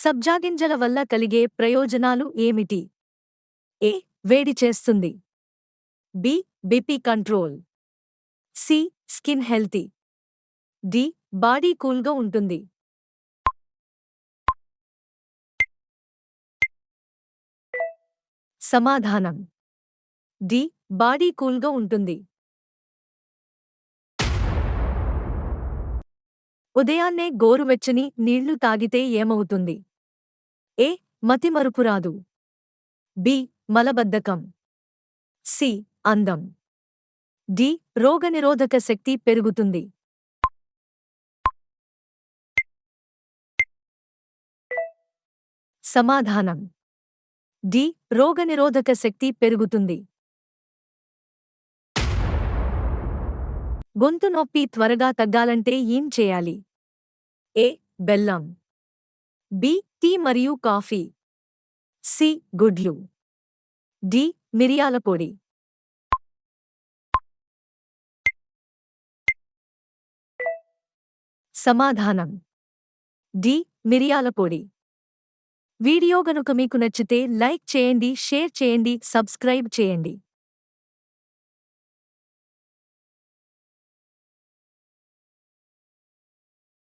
సబ్జా గింజల వల్ల కలిగే ప్రయోజనాలు ఏమిటి? ఏ. వేడి చేస్తుంది. B. BP control. C. Skin healthy. D. Body కూల్గా ఉంటుంది. సమాధానం డి. బాడీ కూల్గా ఉంటుంది. ఉదయాన్నే గోరువెచ్చని నీళ్లు తాగితే ఏమవుతుంది? ఏ. మతిమరుపు రాదు. బి. మలబద్ధకం. సి. అందం. డి. రోగనిరోధక శక్తి పెరుగుతుంది. సమాధానం డి. రోగనిరోధక శక్తి పెరుగుతుంది. గొంతు నొప్పి త్వరగా తగ్గాలంటే ఏం చేయాలి? ఏ. బెల్లం. బి. టీ మరియు కాఫీ. సి. గుడ్లు. డి. మిరియాల పొడి. సమాధానం డి. మిరియాల పొడి. వీడియో గనుక మీకు నచ్చితే లైక్ చేయండి, షేర్ చేయండి, సబ్స్క్రైబ్ చేయండి.